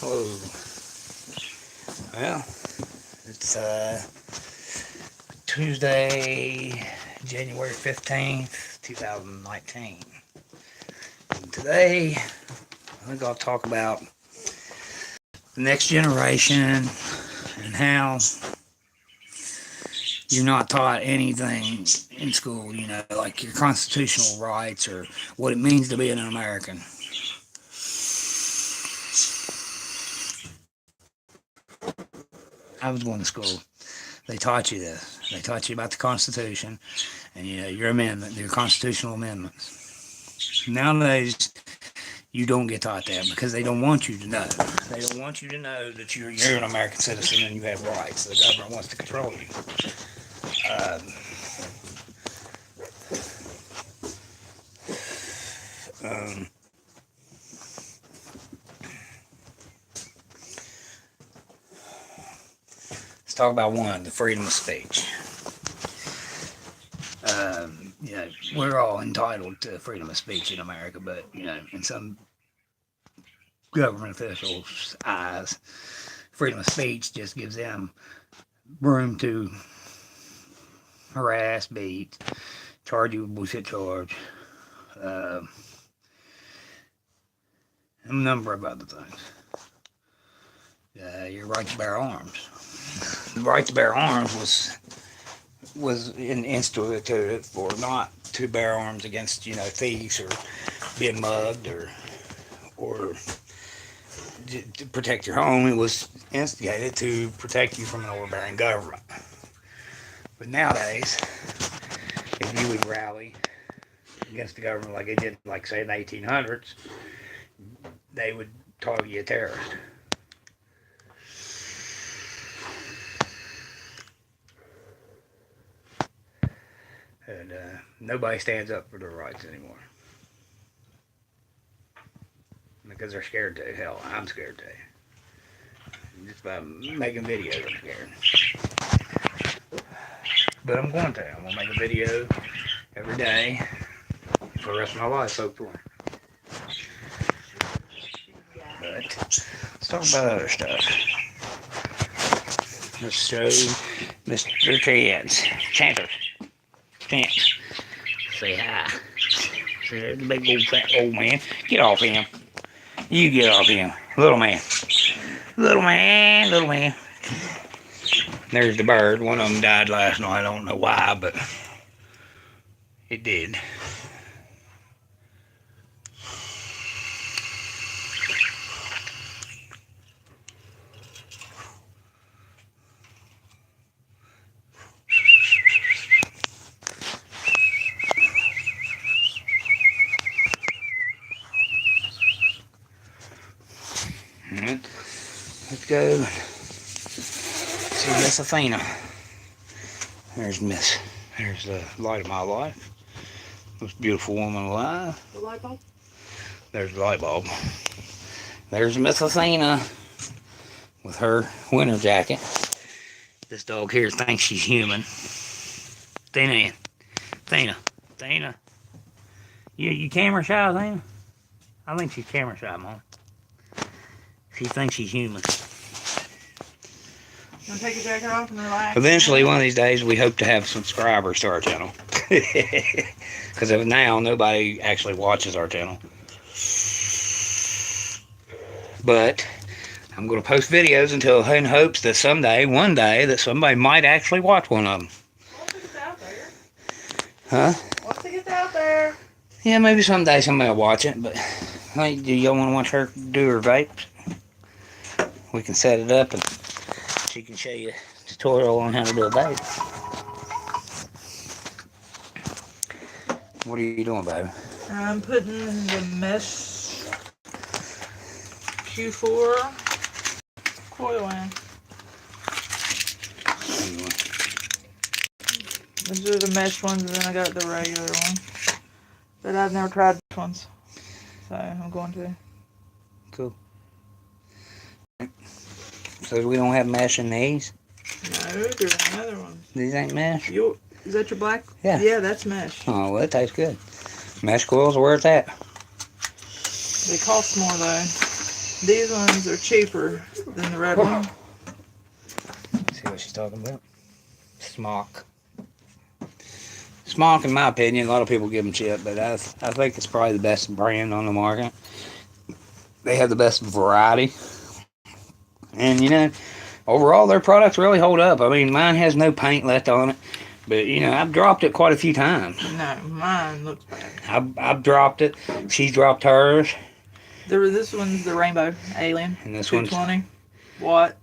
Hello. Well, it's Tuesday, January 15th, 2019. And today, I think I'll talk about the next generation and how you're not taught anything in school, like your constitutional rights or what it means to be an American. I was going to school. They taught you this. They taught you about the Constitution and your amendment, your constitutional amendments. Nowadays, you don't get taught that because they don't want you to know. They don't want you to know that you're an American citizen and you have rights. The government wants to control you. Let's talk about the freedom of speech. We're all entitled to freedom of speech in America, but in some government officials' eyes, freedom of speech just gives them room to harass, beat, charge you with bullshit charge, a number of other things. Your right to bear arms. The right to bear arms was instituted for not to bear arms against thieves or being mugged or to protect your home. It was instigated to protect you from an overbearing government. But nowadays, if you would rally against the government like they did, like say in the 1800s, they would call you a terrorist. And nobody stands up for their rights anymore. Because they're scared to. Hell, I'm scared to. Just by making videos, I'm scared. But I'm going to. I'm going to make a video every day for the rest of my life, hopefully. But let's talk about other stuff. Let's show Mr. Chance. Say hi. There's the big old fat old man. Get off him. You get off him. Little man. Little man. There's the bird. One of them died last night. I don't know why, but it did. Let's go see Miss Athena. There's the light of my life. Most beautiful woman alive. The light bulb? There's the light bulb. There's Miss Athena with her winter jacket. This dog here thinks she's human. Athena. You camera shy, Athena? I think she's camera shy, Mom. She thinks she's human. You want to take your jacket off and relax? Eventually, one of these days, we hope to have subscribers to our channel. Because now, nobody actually watches our channel. But I'm going to post videos in hopes that one day, that somebody might actually watch one of them. Once it gets out there. Huh? Once it gets out there. Yeah, maybe someday somebody will watch it, but hey, do y'all want to watch her do her vapes? We can set it up and she can show you a tutorial on how to do a vape. What are you doing, baby? I'm putting the mesh Q4 coil in. These are the mesh ones, and then I got the regular one. But I've never tried these ones, so I'm going to. Cool. So we don't have mesh in these? No, there's another one. These ain't mesh? Is that your black? Yeah. Yeah, that's mesh. Oh, well, that tastes good. Mesh coils, where it's at? They cost more, though. These ones are cheaper than the red one. See what she's talking about? Smock. Smock, in my opinion, a lot of people give them shit, but I think it's probably the best brand on the market. They have the best variety. And, you know, overall, their products really hold up. I mean, mine has no paint left on it. But, you know, I've dropped it quite a few times. No, mine looks bad. I've dropped it. She's dropped hers. This one's the Rainbow Alien. And this 220 watt.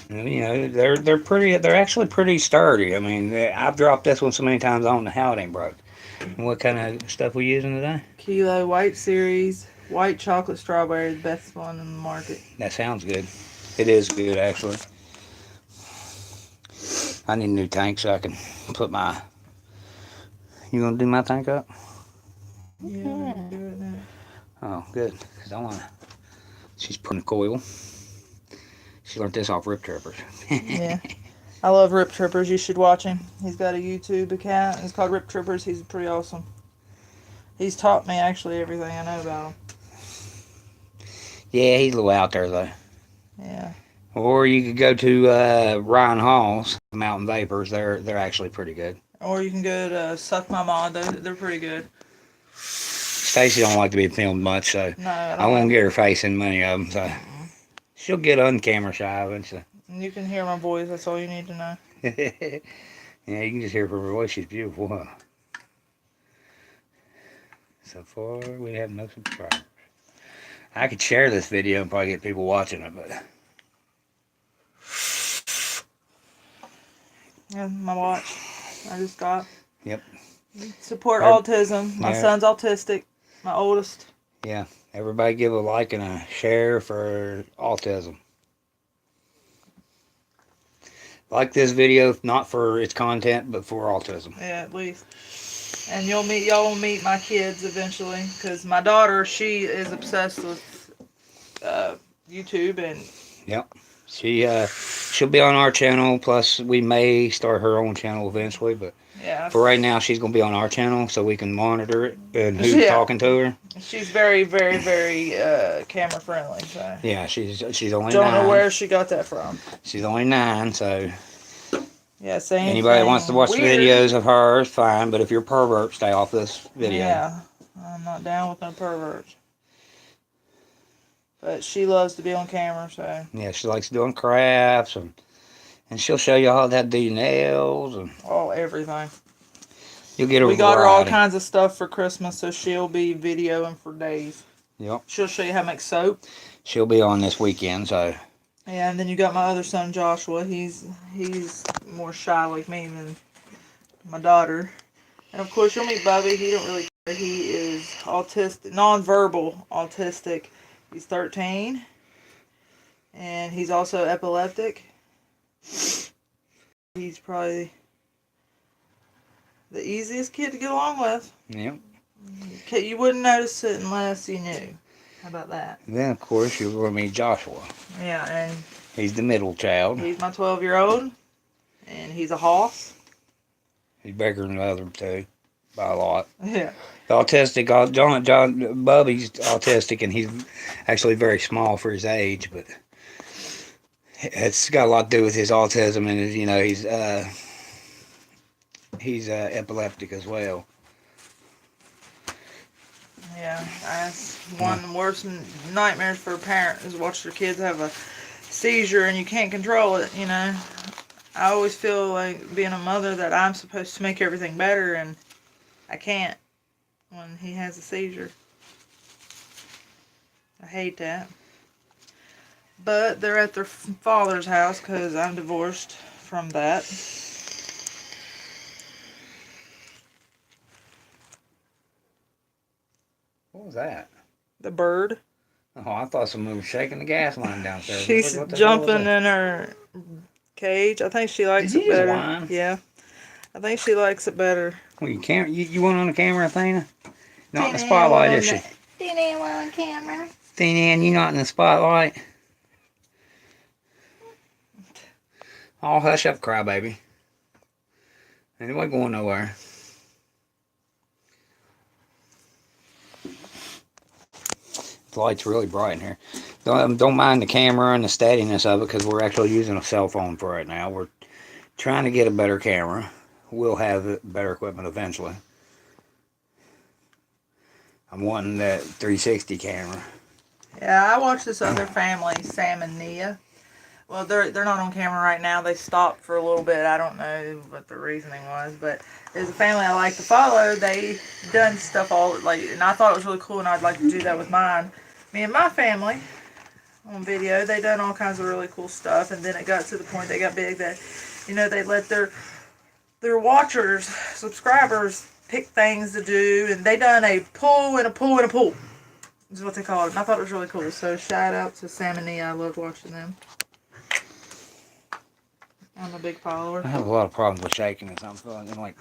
And, you know, they're pretty. They're actually pretty sturdy. I mean, I've dropped this one so many times I don't know how it ain't broke. And what kind of stuff we using today? Kilo White Series. White chocolate strawberry, the best one in the market. That sounds good. It is good, actually. I need a new tank so I can put my... You gonna do my tank up? Yeah, we can do it now. Oh, good. Because I want to... She's putting a coil. She learned this off Rip Trippers. Yeah. I love Rip Trippers. You should watch him. He's got a YouTube account. It's called Rip Trippers. He's pretty awesome. He's taught me actually everything I know about him. Yeah, he's a little out there, though. Yeah. Or you could go to Ryan Hall's Mountain Vapors. They're actually pretty good. Or you can go to Suck My Mod. They're pretty good. Stacy don't like to be filmed much, so No, I won't get her face in many of them. So she'll get on-camera shy eventually. You can hear my voice. That's all you need to know. Yeah, you can just hear from her voice. She's beautiful, huh? So far, we have no subscribers. I could share this video and probably get people watching it, but... Yeah, my watch. I just got. Yep. Support autism. My Yeah. son's autistic. My oldest. Yeah, everybody give a like and a share for autism. Like this video, not for its content, but for autism. Yeah, at least. And y'all will meet my kids eventually, because my daughter, she is obsessed with YouTube and. Yep. She'll be on our channel. Plus, we may start her own channel eventually, but Yeah. for right now, she's gonna be on our channel so we can monitor it and who's Yeah. talking to her. She's very, very, very camera friendly. So. Yeah, she's only Don't 9. know where she got that from. She's only 9, so Yeah, same. anybody that wants to watch weird. videos of her is fine. But if you're a pervert, stay off this video. Yeah, I'm not down with no perverts. But she loves to be on camera, so. Yeah, she likes doing crafts and she'll show you how to do your nails and Oh, everything. you'll get a We got her all variety. kinds of stuff for Christmas, so she'll be videoing for days. Yep. She'll show you how to make soap. She'll be on this weekend, so Yeah, and then you got my other son, Joshua. He's more shy like me than my daughter. And of course, you'll meet Bubby. He don't really care. He is autistic, non-verbal autistic. He's 13. And he's also epileptic. He's probably the easiest kid to get along with. yep. You wouldn't notice it unless you knew. How about that? Then of course you're going to meet Joshua. Yeah, and He's the middle child. he's my 12-year-old. And he's a hoss. He's bigger than the other two by a lot. Yeah. The autistic, John Bubby's autistic, and he's actually very small for his age, but it's got a lot to do with his autism, and you know he's epileptic as well. Yeah, that's one of the worst nightmares for a parent is watch their kids have a seizure and you can't control it, you know. I always feel like being a mother that I'm supposed to make everything better and I can't when he has a seizure. I hate that. But they're at their father's house because I'm divorced from that. What was that? The bird. Oh, I thought someone was shaking the gas line downstairs. She's What the hell was jumping that? in her cage. I think she likes Did it you just better. whine? Yeah. I think she likes it better. Well, you went on the camera, Athena? Not in the spotlight, is she? Didn't want on camera. Athena, you not in the spotlight? Oh, hush up, crybaby. Anyway, going nowhere. The light's really bright in here. Don't mind the camera and the steadiness of it because we're actually using a cell phone for right now. We're trying to get a better camera. We'll have better equipment eventually. I'm wanting that 360 camera. Yeah, I watched this other family, Sam and Nia. Well, they're not on camera right now. They stopped for a little bit. I don't know what the reasoning was, but there's a family I like to follow. They done stuff all like, and I thought it was really cool, and I'd like to do that with mine. Me and my family on video, they done all kinds of really cool stuff, and then it got to the point they got big that, you know, they let their watchers, subscribers, pick things to do, and they done a pull and a pull and a pull. Is what they call it. And I thought it was really cool. So shout out to Sam and Nia. I loved watching them. I'm a big follower. I have a lot of problems with shaking this. I'm feeling like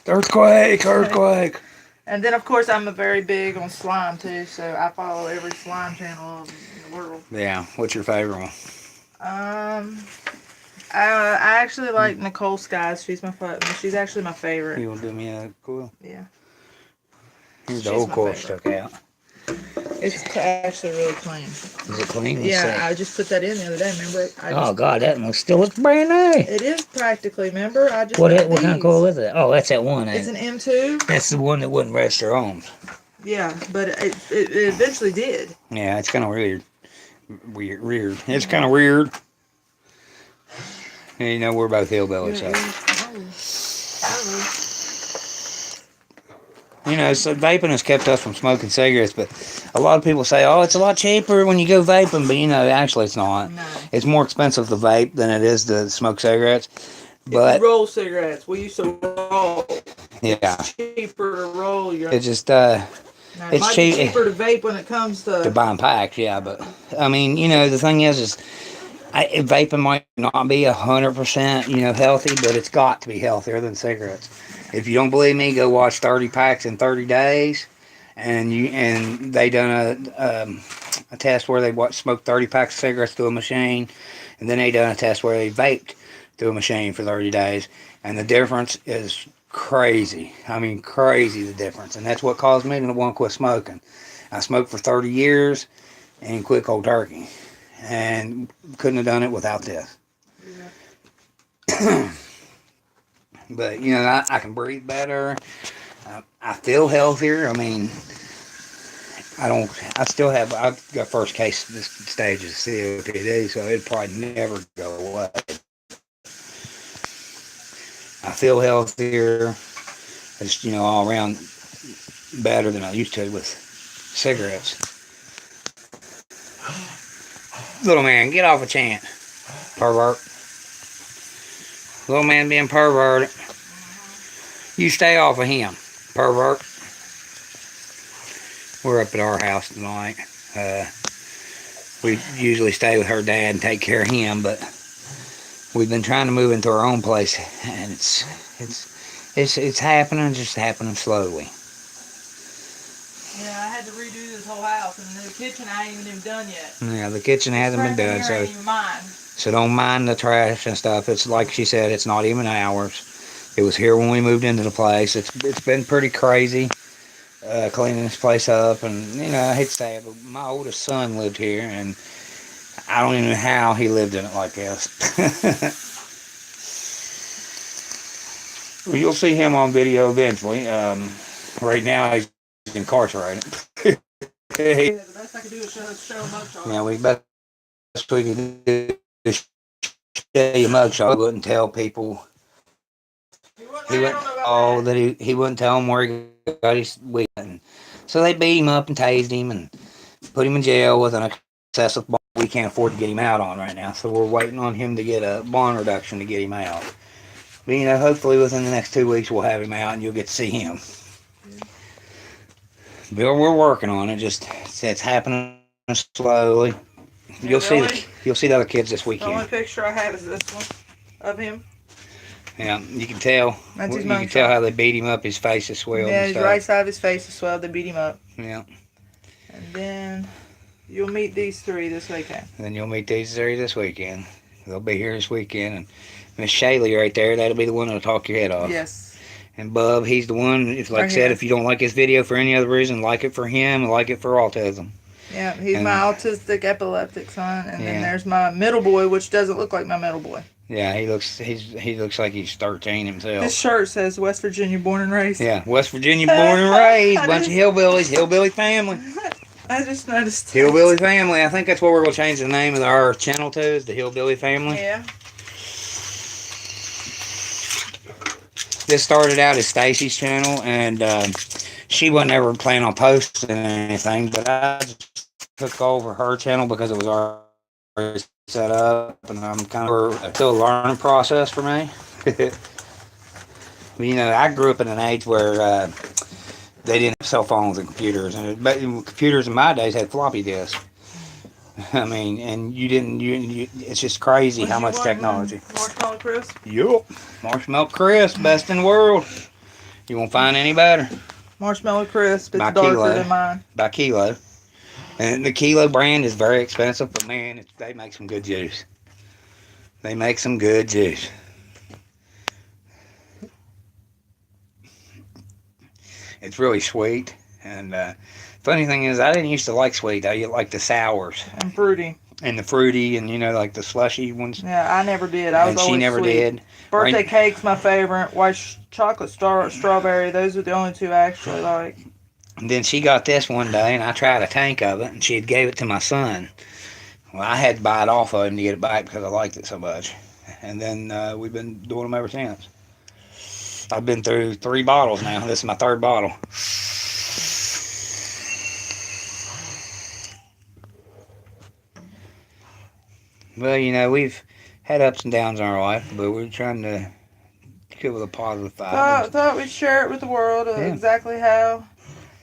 earthquake. And then of course I'm a very big on slime too. So I follow every slime channel in the world. Yeah. What's your favorite one? I actually like Nicole Skies. She's actually my favorite. You want to do me a coil? Yeah. Here's the old coil stuck out. It's actually really clean. Is it clean? Let's Yeah, see. I just put that in the other day. Remember? Oh God, that one still looks brand new. It is practically. Remember? What kind of coil is it? Oh, that's that one. It's an M2. That's the one that wouldn't register ohms. Yeah, but it eventually did. Yeah, it's kind of weird. Weird. It's kind of weird. And, you know, we're both hillbillies, so. You know, so vaping has kept us from smoking cigarettes, but a lot of people say, oh, it's a lot cheaper when you go vaping, but, you know, actually it's not. No. It's more expensive to vape than it is to smoke cigarettes. But if you roll cigarettes, we used to roll. Yeah. It's cheaper to roll. It's just, it's might be cheaper to vape when it comes to buying packs, yeah, but, I mean, you know, the thing is vaping might not be 100%, you know, healthy, but it's got to be healthier than cigarettes. If you don't believe me, go watch 30 packs in 30 days, and they done a test where they smoked 30 packs of cigarettes through a machine, and then they done a test where they vaped through a machine for 30 days, and the difference is crazy. I mean, crazy the difference, and that's what caused me to want to quit smoking. I smoked for 30 years and quit cold turkey, and couldn't have done it without this. Yeah. But, you know, I can breathe better. I feel healthier. I mean, I've got first case this stage of COPD, so it'd probably never go away. I feel healthier. I just, you know, all around better than I used to with cigarettes. Little man, get off a chant, pervert. Little man being perverted. You stay off of him, pervert. We're up at our house tonight. We usually stay with her dad and take care of him, but we've been trying to move into our own place, and it's happening, just happening slowly. Yeah, I had to redo this whole house, and the kitchen I ain't even done yet. Yeah, the kitchen hasn't been done, so don't mind the trash and stuff. It's like she said, it's not even ours. It was here when we moved into the place. It's been pretty crazy cleaning this place up, and you know, I hate to say it, but my oldest son lived here, and I don't even know how he lived in it like this. Well, you'll see him on video eventually. Right now he's incarcerated. The best I could do is show a mugshot. Yeah, best we could do is show you a mugshot. He wouldn't tell people. He wouldn't tell them where he got his weapon. So they beat him up and tased him and put him in jail with an excessive bond we can't afford to get him out on right now. So we're waiting on him to get a bond reduction to get him out. But, you know, hopefully within the next 2 weeks we'll have him out and you'll get to see him. Bill, we're working on it. Just it's happening slowly. You'll see the other kids this weekend. The only picture I have is this one of him. Yeah, you can tell. That's his you can tell how they beat him up. His face is swelled. Yeah, and his stuff. right side of his face is swelled. They beat him up. Yeah. And then you'll meet these three this weekend. And then you'll meet these three this weekend. They'll be here this weekend. And Miss Shaylee right there, that'll be the one that'll talk your head off. Yes. And Bub, he's the one, if like I Right said, here. if you don't like his video for any other reason, like it for him, like it for autism. Yeah, he's And- my autistic epileptic son, and then Yeah. there's my middle boy, which doesn't look like my middle boy. Yeah, he looks like he's 13 himself. His shirt says West Virginia, born and raised. Yeah, West Virginia born and raised, I bunch of just- hillbillies, hillbilly family. I just noticed. that. Hillbilly family. I think that's what we're going to change the name of our channel to, is the Hillbilly Family. Yeah. This started out as Stacy's channel, and she wasn't ever planning on posting anything, but I just took over her channel because it was already set up, and I'm kind of still a learning process for me. You know, I grew up in an age where they didn't have cell phones and computers, but computers in my days had floppy disks. I mean, and it's just crazy how much technology. Marshmallow crisp. Yup. Marshmallow crisp, best in the world. You won't find any better. Marshmallow crisp. It's By darker kilo. than mine. By kilo. And the Kilo brand is very expensive, but man, they make some good juice. They make some good juice. It's really sweet. And funny thing is, I didn't used to like sweet. I like the sours And fruity. and the fruity and, you know, like the slushy ones. Yeah, I never did. I was And always she never sweet. did. Birthday Right. cake's my favorite. White chocolate strawberry. Those are the only two I actually like. And then she got this one day, and I tried a tank of it, and she had gave it to my son. Well, I had to buy it off of him to get it back because I liked it so much. And then we've been doing them ever since. I've been through 3 bottles now. This is my 3rd bottle. Well, you know, we've had ups and downs in our life, but we're trying to get with a positive vibe. Thought we'd share it with the world Yeah. exactly how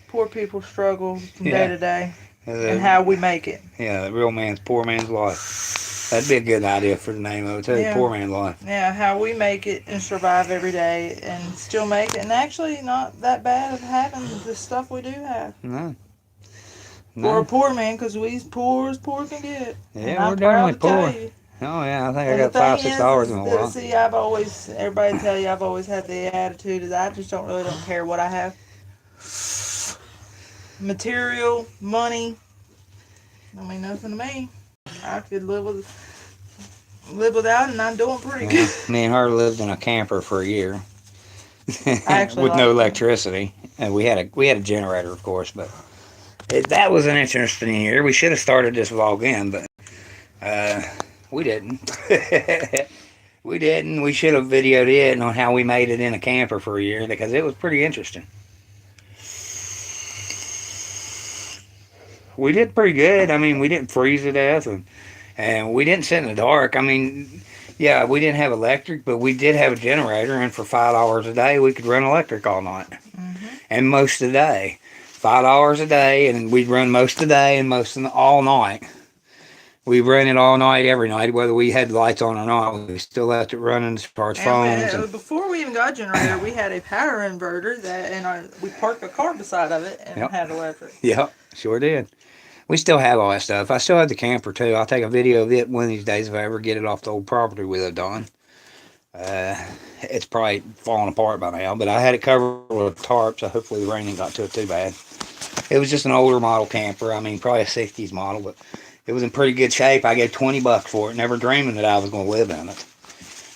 poor people struggle from Yeah. day to day Uh, and how we make it. Yeah, the real man's poor man's life. That'd be a good idea for the name of it too. Yeah. Poor man's life. Yeah, how we make it and survive every day and still make it, and actually not that bad of having the stuff we do have. No. For a No. poor man, because we's poor as poor can get. Yeah, And we're I'm proud definitely to tell poor. you. Oh yeah, I think I And got the $5, thing $6 is in a that, while. see, everybody tell you I've always had the attitude is I just don't care what I have. Material, money, don't mean nothing to me. I could live without, and I'm doing pretty Yeah. good. Me and her lived in a camper for a year actually with like no that. electricity, and we had a generator, of course, but that was an interesting year. We should have started this vlog in, but we didn't. We didn't. We should have videoed it on how we made it in a camper for a year because it was pretty interesting. We did pretty good. I mean, we didn't freeze to death, and we didn't sit in the dark. I mean, yeah, we didn't have electric, but we did have a generator, and for $5 a day, we could run electric all night. And most of the day. $5 a day, and we'd run most of the day and all night. We ran it all night, every night, whether we had lights on or not. We still left it running to charge phones. And before we even got a generator, we had a power inverter we parked a car beside of it and Yep. had electric. Yep, sure did. We still have all that stuff. I still have the camper, too. I'll take a video of it one of these days if I ever get it off the old property we lived on. It's probably falling apart by now, but I had it covered with a tarp, so hopefully the rain ain't got to it too bad. It was just an older model camper. I mean, probably a 60s model, but it was in pretty good shape. I gave $20 for it, never dreaming that I was going to live in it.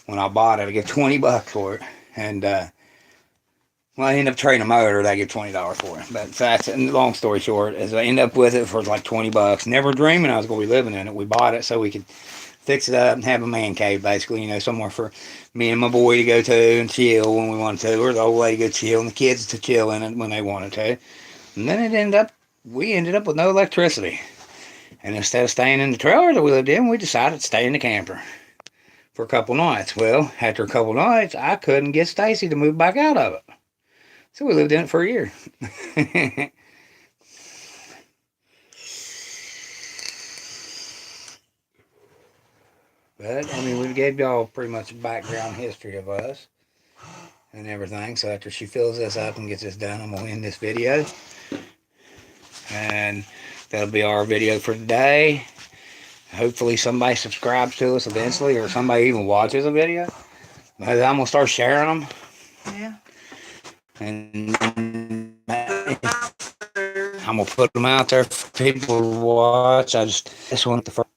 When I bought it, I gave $20 for it, and well, I ended up trading a motor that I gave $20 for it. But that's, and long story short, is I ended up with it for like $20, never dreaming I was going to be living in it. We bought it so we could fix it up and have a man cave, basically, you know, somewhere for me and my boy to go to and chill when we wanted to, or the old lady to go chill, and the kids to chill in it when they wanted to. And then we ended up with no electricity. And instead of staying in the trailer that we lived in, we decided to stay in the camper for a couple nights. Well, after a couple nights, I couldn't get Stacy to move back out of it. So we lived in it for a year. But, I mean, we gave y'all pretty much a background history of us and everything. So after she fills this up and gets this done, I'm going to end this video. And that'll be our video for today. Hopefully somebody subscribes to us eventually, or somebody even watches a video. But I'm going to start sharing them. Yeah. and I'm gonna put them out there for people to watch. This one the first,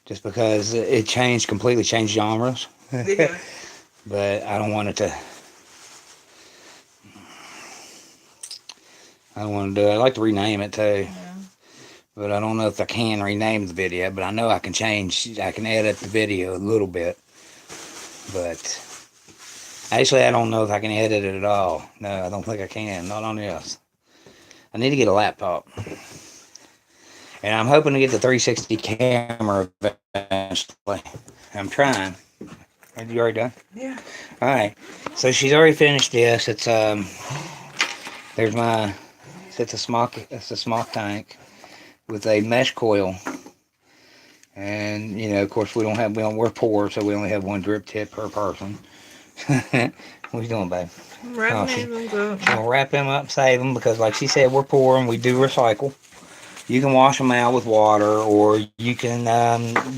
just because it completely changed genres. Yeah. But I don't want it to. I don't want to do it. I'd like to rename it too. Yeah. But I don't know if I can rename the video. But I know I can edit the video a little bit. But actually, I don't know if I can edit it at all. No, I don't think I can. Not on this. I need to get a laptop. And I'm hoping to get the 360 camera eventually. I'm trying. Are you already done? Yeah. All right. So she's already finished this. It's there's my. It's a smock tank with a mesh coil. And of course we're poor, so we only have one drip tip per person. What you doing, babe? Wrapping them up. We'll wrap them up, save them, because like she said, we're poor and we do recycle. You can wash them out with water, or you can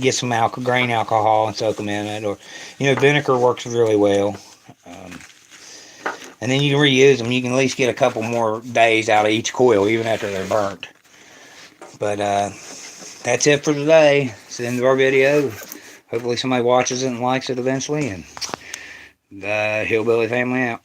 get some grain alcohol and soak them in it, or vinegar works really well. And then you can reuse them. You can at least get a couple more days out of each coil, even after they're burnt. But that's it for today. It's the end of our video. Hopefully somebody watches it and likes it eventually. And the Hillbilly family out.